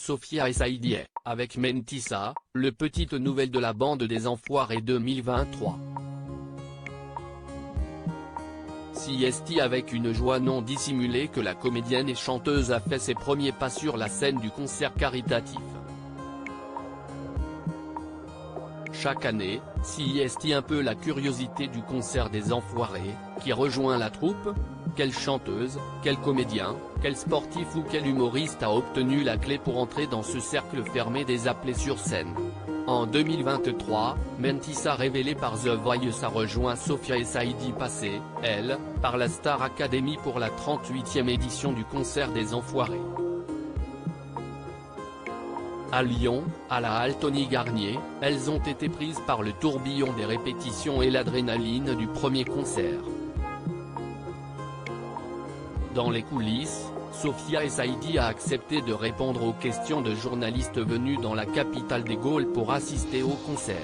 Sophia et Saïdi, avec Mentissa, le petite nouvelle de la bande des Enfoirés 2023. CST avec une joie non dissimulée que la comédienne et chanteuse a fait ses premiers pas sur la scène du concert caritatif. Chaque année, CST un peu la curiosité du concert des Enfoirés, qui rejoint la troupe. Quelle chanteuse, quel comédien, quel sportif ou quel humoriste a obtenu la clé pour entrer dans ce cercle fermé des appelés sur scène? En 2023, Mentissa révélée par The Voice a rejoint Sophia et Saïdi passée, elle, par la Star Academy pour la 38e édition du concert des Enfoirés. À Lyon, à la halle Tony Garnier, elles ont été prises par le tourbillon des répétitions et l'adrénaline du premier concert. Dans les coulisses, Sophia et Saïdi a accepté de répondre aux questions de journalistes venus dans la capitale des Gaules pour assister au concert.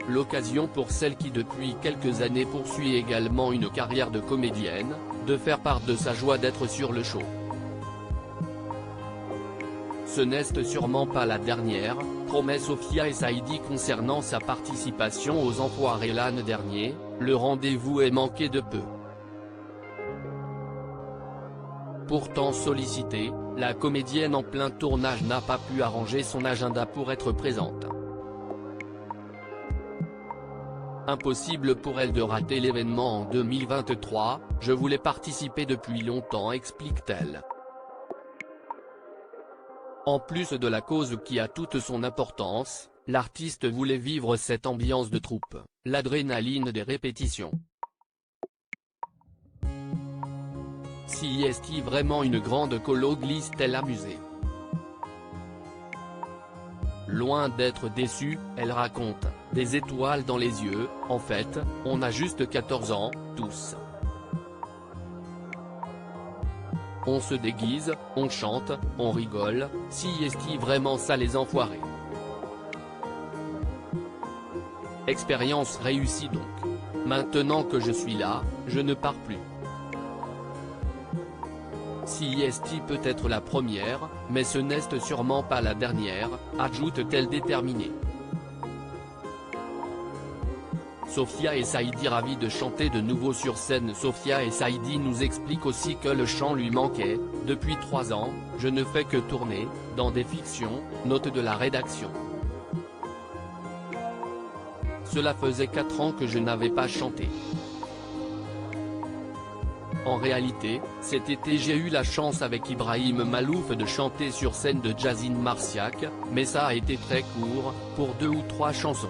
L'occasion pour celle qui depuis quelques années poursuit également une carrière de comédienne, de faire part de sa joie d'être sur le show. Ce n'est sûrement pas la dernière, promet Sophia et Saïdi concernant sa participation aux Enfoirés l'an dernier, le rendez-vous est manqué de peu. Pourtant sollicitée, la comédienne en plein tournage n'a pas pu arranger son agenda pour être présente. Impossible pour elle de rater l'événement en 2023, je voulais participer depuis longtemps, explique-t-elle. En plus de la cause qui a toute son importance, l'artiste voulait vivre cette ambiance de troupe, l'adrénaline des répétitions. CST vraiment une grande colo, glisse-t-elle amusée. Loin d'être déçue, elle raconte, des étoiles dans les yeux, en fait, on a juste 14 ans, tous. On se déguise, on chante, on rigole, CST vraiment ça les Enfoirés. Expérience réussie donc. Maintenant que je suis là, je ne pars plus. CST peut être la première, mais ce n'est sûrement pas la dernière, ajoute-t-elle déterminée. Sophia et Saïdi ravis de chanter de nouveau sur scène. Sophia et Saïdi nous expliquent aussi que le chant lui manquait, depuis 3 ans, je ne fais que tourner, dans des fictions, note de la rédaction. Cela faisait 4 ans que je n'avais pas chanté. En réalité, cet été j'ai eu la chance avec Ibrahim Malouf de chanter sur scène de Jazine Marciac, mais ça a été très court, pour 2 ou 3 chansons.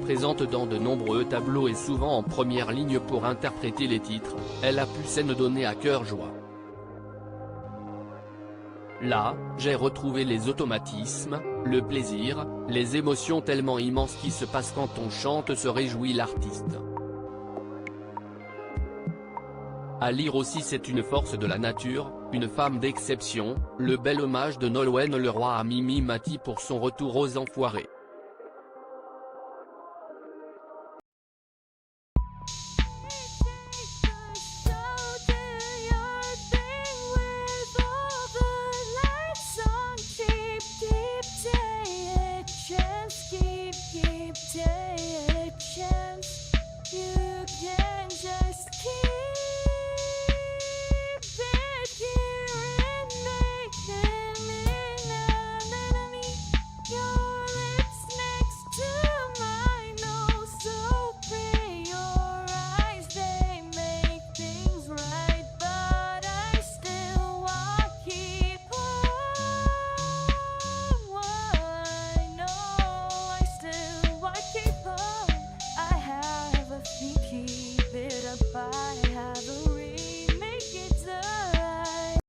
Présente dans de nombreux tableaux et souvent en première ligne pour interpréter les titres, elle a pu s'en donner à cœur joie. Là, j'ai retrouvé les automatismes, le plaisir, les émotions tellement immenses qui se passent quand on chante, se réjouit l'artiste. À lire aussi, c'est une force de la nature, une femme d'exception, le bel hommage de Nolwenn Leroy à Mimi Mati pour son retour aux Enfoirés.